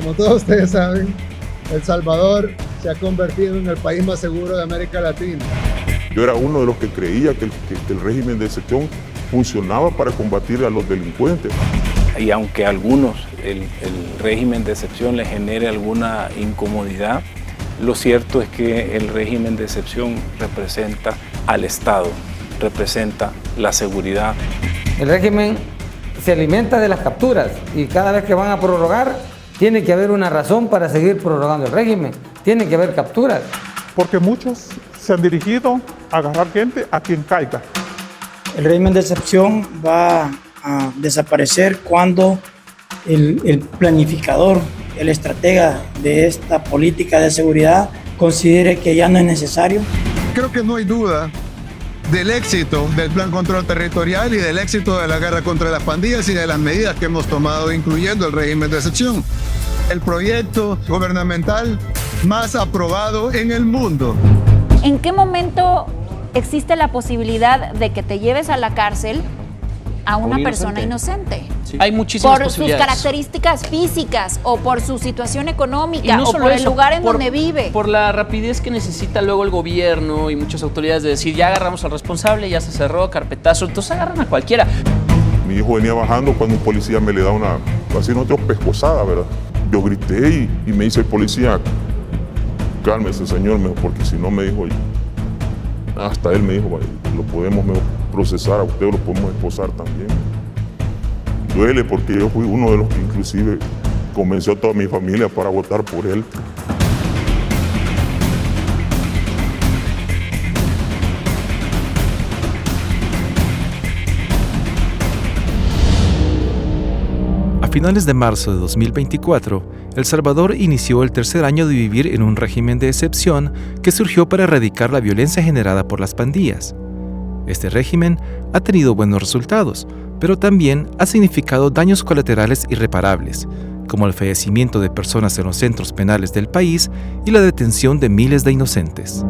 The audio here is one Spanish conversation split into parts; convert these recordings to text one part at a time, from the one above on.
Como todos ustedes saben, El Salvador se ha convertido en el país más seguro de América Latina. Yo era uno de los que creía que el régimen de excepción funcionaba para combatir a los delincuentes. Y aunque a algunos el régimen de excepción les genere alguna incomodidad, lo cierto es que el régimen de excepción representa al Estado, representa la seguridad. El régimen se alimenta de las capturas y cada vez que van a prorrogar tiene que haber una razón para seguir prorrogando el régimen, tiene que haber capturas. Porque muchos se han dirigido a agarrar gente a quien caiga. El régimen de excepción va a desaparecer cuando el planificador, el estratega de esta política de seguridad considere que ya no es necesario. Creo que no hay duda del éxito del Plan Control Territorial y del éxito de la guerra contra las pandillas y de las medidas que hemos tomado, incluyendo el régimen de excepción. El proyecto gubernamental más aprobado en el mundo. ¿En qué momento existe la posibilidad de que te lleves a la cárcel a una persona inocente? Sí. Hay muchísimas posibilidades. Por sus características físicas o por su situación económica o por el lugar en donde vive. Por la rapidez que necesita luego el gobierno y muchas autoridades de decir, ya agarramos al responsable, ya se cerró, carpetazo, entonces agarran a cualquiera. Mi hijo venía bajando cuando un policía me le da una, así nosotros, pescosada, ¿verdad? Yo grité y me dice el policía, cálmese señor, porque si no, me dijo, hasta él me dijo, lo podemos procesar a usted o lo podemos esposar también. Duele porque yo fui uno de los que inclusive convenció a toda mi familia para votar por él. A finales de marzo de 2024, El Salvador inició el tercer año de vivir en un régimen de excepción que surgió para erradicar la violencia generada por las pandillas. Este régimen ha tenido buenos resultados, pero también ha significado daños colaterales irreparables, como el fallecimiento de personas en los centros penales del país y la detención de miles de inocentes.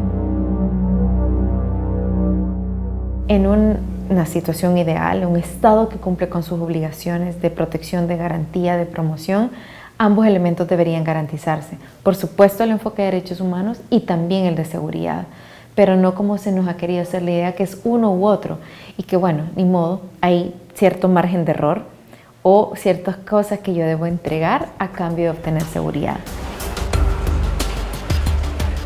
En una situación ideal, un Estado que cumple con sus obligaciones de protección, de garantía, de promoción, ambos elementos deberían garantizarse. Por supuesto, el enfoque de derechos humanos y también el de seguridad, pero no como se nos ha querido hacer la idea que es uno u otro y que bueno, ni modo, hay cierto margen de error o ciertas cosas que yo debo entregar a cambio de obtener seguridad.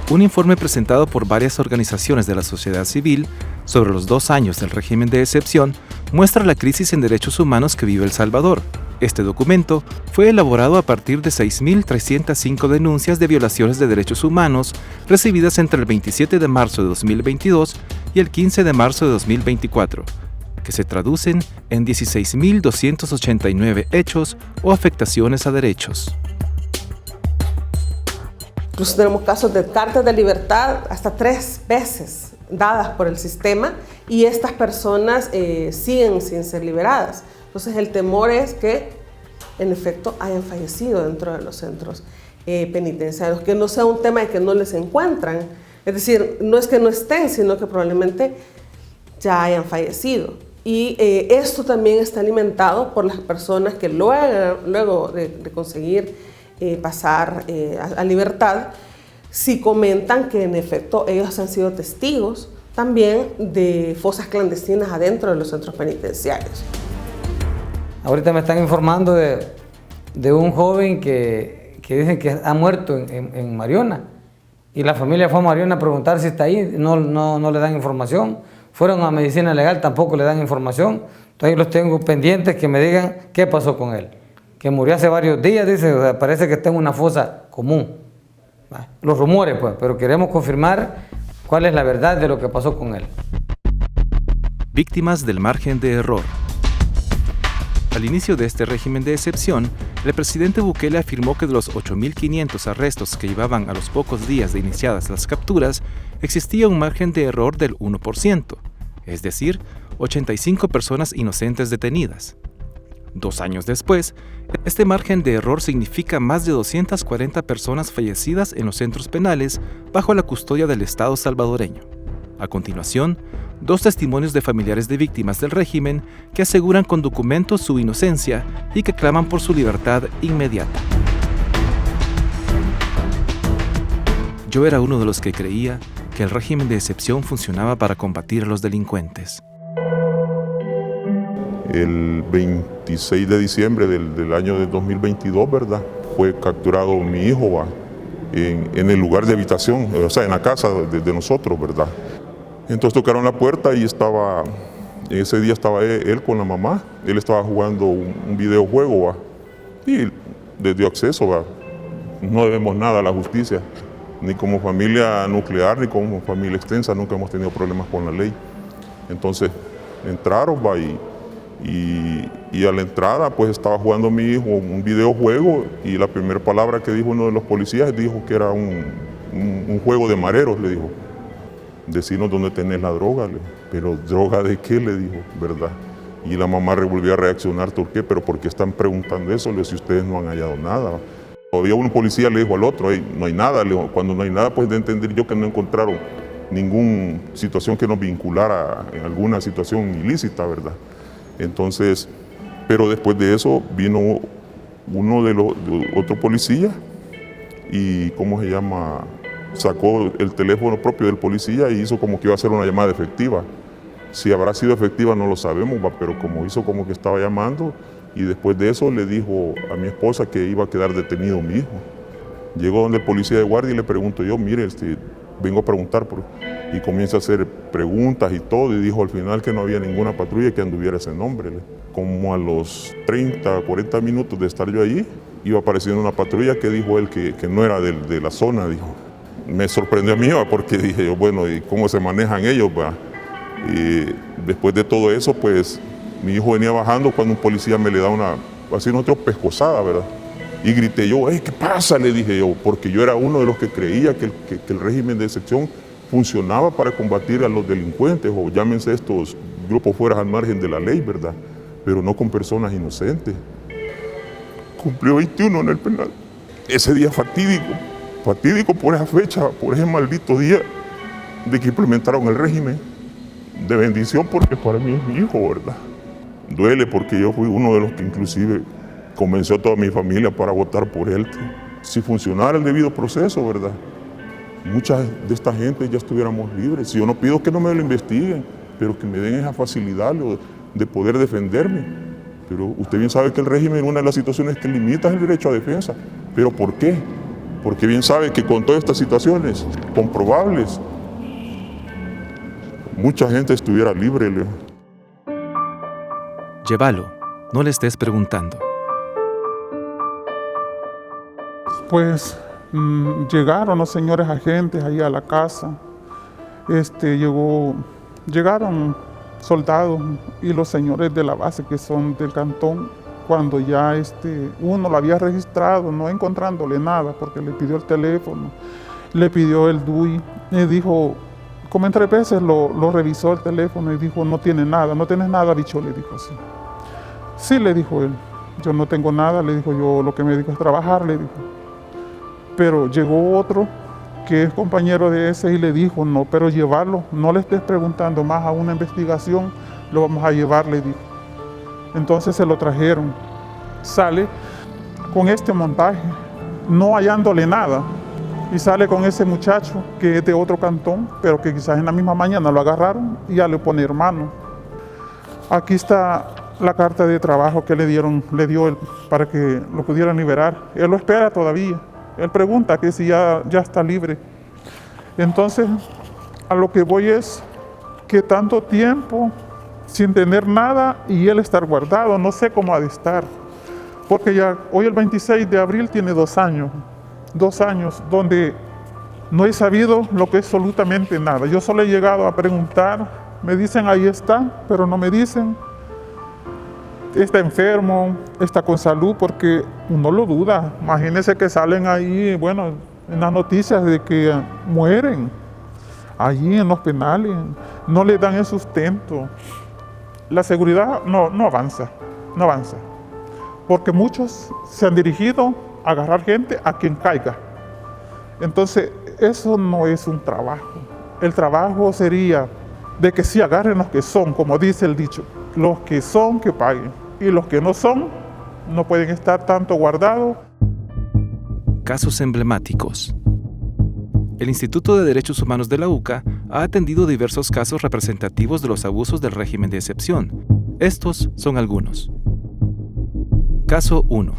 Un informe presentado por varias organizaciones de la sociedad civil sobre los 2 años del régimen de excepción muestra la crisis en derechos humanos que vive El Salvador. Este documento fue elaborado a partir de 6.305 denuncias de violaciones de derechos humanos recibidas entre el 27 de marzo de 2022 y el 15 de marzo de 2024, que se traducen en 16.289 hechos o afectaciones a derechos. Incluso tenemos casos de cartas de libertad hasta 3 veces dadas por el sistema y estas personas siguen sin ser liberadas. Entonces el temor es que en efecto hayan fallecido dentro de los centros penitenciarios, que no sea un tema de que no les encuentran, es decir, no es que no estén, sino que probablemente ya hayan fallecido. Y esto también está alimentado por las personas que luego de conseguir pasar a libertad, sí comentan que en efecto ellos han sido testigos también de fosas clandestinas adentro de los centros penitenciarios. Ahorita me están informando de un joven que dicen que ha muerto en Mariona y la familia fue a Mariona a preguntar si está ahí, no le dan información. Fueron a medicina legal, tampoco le dan información. Entonces los tengo pendientes que me digan qué pasó con él. Que murió hace varios días, dice, o sea, parece que está en una fosa común. Los rumores, pues, pero queremos confirmar cuál es la verdad de lo que pasó con él. Víctimas del margen de error. Al inicio de este régimen de excepción, el presidente Bukele afirmó que de los 8.500 arrestos que llevaban a los pocos días de iniciadas las capturas, existía un margen de error del 1%, es decir, 85 personas inocentes detenidas. 2 años después, este margen de error significa más de 240 personas fallecidas en los centros penales bajo la custodia del Estado salvadoreño. A continuación, 2 testimonios de familiares de víctimas del régimen que aseguran con documentos su inocencia y que claman por su libertad inmediata. Yo era uno de los que creía que el régimen de excepción funcionaba para combatir a los delincuentes. El 26 de diciembre del año de 2022, ¿verdad? Fue capturado mi hijo, ¿va? En el lugar de habitación, o sea, en la casa de nosotros, ¿verdad? Entonces tocaron la puerta y ese día estaba él con la mamá. Él estaba jugando un videojuego, ¿va? Y le dio acceso, ¿va? No debemos nada a la justicia, ni como familia nuclear, ni como familia extensa, nunca hemos tenido problemas con la ley. Entonces entraron, ¿va? Y a la entrada pues estaba jugando mi hijo un videojuego y la primera palabra que dijo uno de los policías dijo que era un juego de mareros, le dijo. Decinos dónde tenés la droga, pero ¿droga de qué? Le dijo, ¿verdad? Y la mamá volvió a reaccionar, ¿por qué? ¿Pero por qué están preguntando eso? Le dijo, si ustedes no han hallado nada. Todavía un policía le dijo al otro, no hay nada. Le dijo, cuando no hay nada, pues de entender yo que no encontraron ninguna situación que nos vinculara en alguna situación ilícita, ¿verdad? Entonces, pero después de eso vino uno de otro policía y, ¿cómo se llama? Sacó el teléfono propio del policía y hizo como que iba a hacer una llamada efectiva. Si habrá sido efectiva no lo sabemos, pero como hizo como que estaba llamando y después de eso le dijo a mi esposa que iba a quedar detenido mi hijo. Llegó donde el policía de guardia y le pregunto yo, mire, vengo a preguntar y comienza a hacer preguntas y todo y dijo al final que no había ninguna patrulla que anduviera ese nombre. Como a los 30, 40 minutos de estar yo allí, iba apareciendo una patrulla que dijo él que no era de la zona, dijo. Me sorprendió a mí, porque dije yo, bueno, ¿y cómo se manejan ellos? ¿Va? Y después de todo eso, pues mi hijo venía bajando cuando un policía me le da así nosotros pescosada, ¿verdad? Y grité yo, ¿qué pasa? Le dije yo, porque yo era uno de los que creía que el régimen de excepción funcionaba para combatir a los delincuentes, o llámense estos grupos fuera al margen de la ley, ¿verdad? Pero no con personas inocentes. Cumplió 21 en el penal. Ese día fatídico por esa fecha, por ese maldito día de que implementaron el régimen. De bendición porque para mí es mi hijo, ¿verdad? Duele porque yo fui uno de los que inclusive convenció a toda mi familia para votar por él. Si funcionara el debido proceso, ¿verdad? Muchas de esta gente ya estuviéramos libres. Si yo no pido que no me lo investiguen, pero que me den esa facilidad de poder defenderme. Pero usted bien sabe que el régimen, una de las situaciones que limita es el derecho a defensa. ¿Pero por qué? Porque bien sabe que con todas estas situaciones comprobables, mucha gente estuviera libre, Leo. Llévalo, no le estés preguntando. Pues llegaron los señores agentes ahí a la casa. Llegaron soldados y los señores de la base que son del cantón. Cuando ya uno lo había registrado, no encontrándole nada, porque le pidió el teléfono, le pidió el DUI, y dijo, como en 3 veces lo revisó el teléfono y dijo, no tienes nada, bicho, le dijo así. Sí, le dijo él, yo no tengo nada, le dijo yo, lo que me dijo es trabajar, le dijo. Pero llegó otro que es compañero de ese y le dijo, no, pero llevarlo, no le estés preguntando más a una investigación, lo vamos a llevar, le dijo. Entonces se lo trajeron. Sale con este montaje, no hallándole nada. Y sale con ese muchacho que es de otro cantón, pero que quizás en la misma mañana lo agarraron y ya le pone hermano. Aquí está la carta de trabajo que le dio él para que lo pudieran liberar. Él lo espera todavía. Él pregunta que si ya está libre. Entonces, a lo que voy es que tanto tiempo sin tener nada y él estar guardado, no sé cómo ha de estar. Porque ya hoy el 26 de abril tiene 2 años. 2 años donde no he sabido lo que es absolutamente nada. Yo solo he llegado a preguntar, me dicen ahí está, pero no me dicen está enfermo, está con salud, porque uno lo duda. Imagínense que salen ahí, bueno, en las noticias de que mueren allí en los penales, no les dan el sustento. La seguridad no avanza, porque muchos se han dirigido a agarrar gente a quien caiga. Entonces, eso no es un trabajo. El trabajo sería de que sí agarren los que son, como dice el dicho, los que son que paguen, y los que no son no pueden estar tanto guardados. Casos emblemáticos. El Instituto de Derechos Humanos de la UCA ha atendido diversos casos representativos de los abusos del régimen de excepción. Estos son algunos. Caso 1.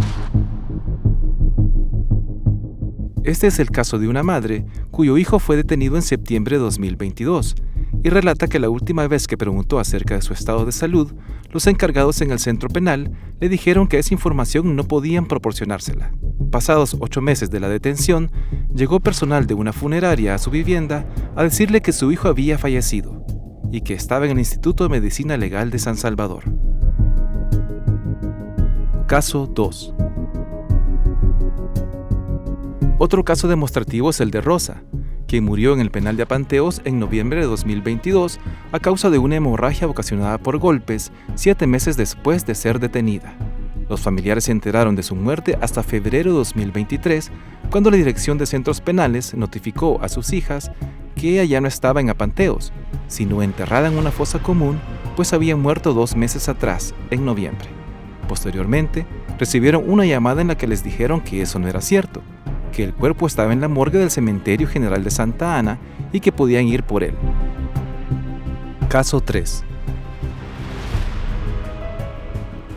Este es el caso de una madre cuyo hijo fue detenido en septiembre de 2022 y relata que la última vez que preguntó acerca de su estado de salud, los encargados en el centro penal le dijeron que esa información no podían proporcionársela. Pasados 8 meses de la detención, llegó personal de una funeraria a su vivienda a decirle que su hijo había fallecido y que estaba en el Instituto de Medicina Legal de San Salvador. Caso 2. Otro caso demostrativo es el de Rosa, quien murió en el penal de Apanteos en noviembre de 2022 a causa de una hemorragia ocasionada por golpes 7 meses después de ser detenida. Los familiares se enteraron de su muerte hasta febrero de 2023, cuando la Dirección de Centros Penales notificó a sus hijas que ella ya no estaba en Apanteos, sino enterrada en una fosa común, pues había muerto 2 meses atrás, en noviembre. Posteriormente, recibieron una llamada en la que les dijeron que eso no era cierto, que el cuerpo estaba en la morgue del Cementerio General de Santa Ana y que podían ir por él. Caso 3.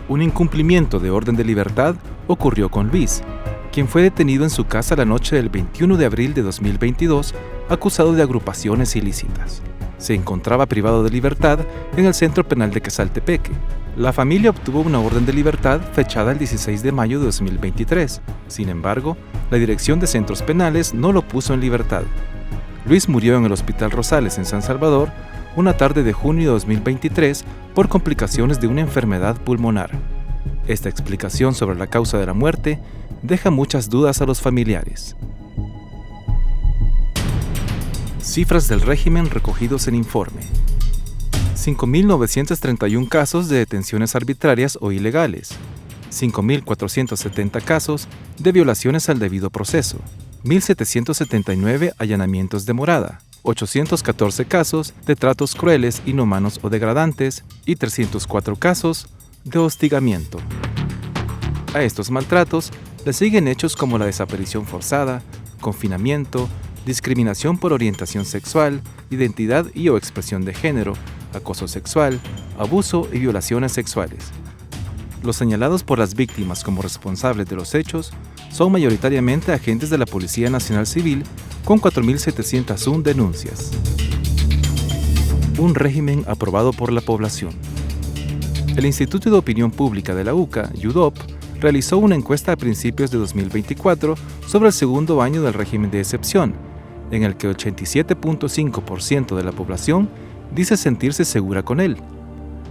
Un incumplimiento de orden de libertad ocurrió con Luis, quien fue detenido en su casa la noche del 21 de abril de 2022, acusado de agrupaciones ilícitas. Se encontraba privado de libertad en el Centro Penal de Quezaltepeque. La familia obtuvo una orden de libertad fechada el 16 de mayo de 2023. Sin embargo, la Dirección de Centros Penales no lo puso en libertad. Luis murió en el Hospital Rosales en San Salvador una tarde de junio de 2023 por complicaciones de una enfermedad pulmonar. Esta explicación sobre la causa de la muerte deja muchas dudas a los familiares. Cifras del régimen recogidos en informe. 5.931 casos de detenciones arbitrarias o ilegales, 5.470 casos de violaciones al debido proceso, 1.779 allanamientos de morada, 814 casos de tratos crueles, inhumanos o degradantes y 304 casos de hostigamiento. A estos maltratos le siguen hechos como la desaparición forzada, confinamiento, discriminación por orientación sexual, identidad y o expresión de género, acoso sexual, abuso y violaciones sexuales. Los señalados por las víctimas como responsables de los hechos son mayoritariamente agentes de la Policía Nacional Civil, con 4.701 denuncias. Un régimen aprobado por la población. El Instituto de Opinión Pública de la UCA, UDOP, realizó una encuesta a principios de 2024 sobre el segundo año del régimen de excepción, en el que 87.5% de la población dice sentirse segura con él.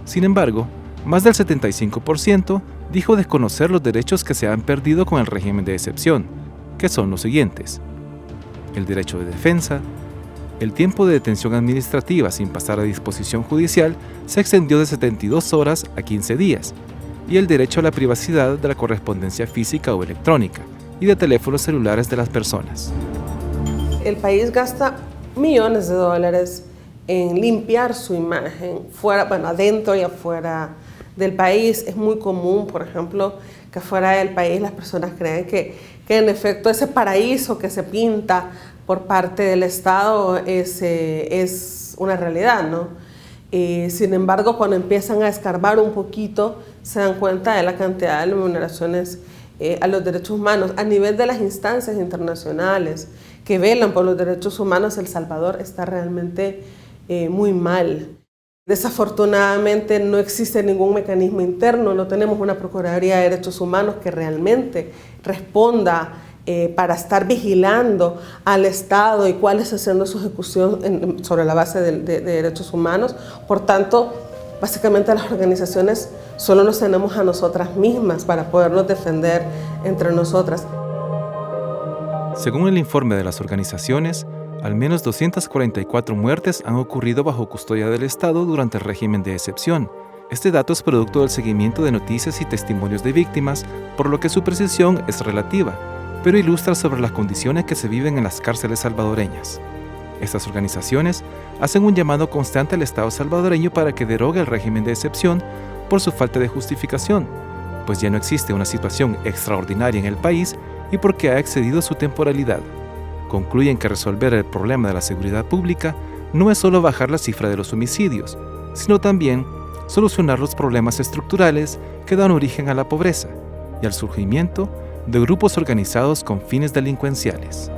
Sin embargo, más del 75% dijo desconocer los derechos que se han perdido con el régimen de excepción, que son los siguientes: el derecho de defensa, el tiempo de detención administrativa sin pasar a disposición judicial se extendió de 72 horas a 15 días, y el derecho a la privacidad de la correspondencia física o electrónica y de teléfonos celulares de las personas. El país gasta millones de dólares en limpiar su imagen, adentro y afuera del país. Es muy común, por ejemplo, que fuera del país las personas creen que en efecto ese paraíso que se pinta por parte del Estado es una realidad, ¿no? Sin embargo, cuando empiezan a escarbar un poquito, se dan cuenta de la cantidad de vulneraciones a los derechos humanos. A nivel de las instancias internacionales que velan por los derechos humanos, El Salvador está realmente muy mal. Desafortunadamente no existe ningún mecanismo interno, no tenemos una Procuraduría de Derechos Humanos que realmente responda para estar vigilando al Estado y cuál está haciendo su ejecución sobre la base de derechos humanos. Por tanto, básicamente las organizaciones solo nos tenemos a nosotras mismas para podernos defender entre nosotras. Según el informe de las organizaciones, al menos 244 muertes han ocurrido bajo custodia del Estado durante el régimen de excepción. Este dato es producto del seguimiento de noticias y testimonios de víctimas, por lo que su precisión es relativa, pero ilustra sobre las condiciones que se viven en las cárceles salvadoreñas. Estas organizaciones hacen un llamado constante al Estado salvadoreño para que derogue el régimen de excepción por su falta de justificación, pues ya no existe una situación extraordinaria en el país y porque ha excedido su temporalidad. Concluyen que resolver el problema de la seguridad pública no es solo bajar la cifra de los homicidios, sino también solucionar los problemas estructurales que dan origen a la pobreza y al surgimiento de grupos organizados con fines delincuenciales.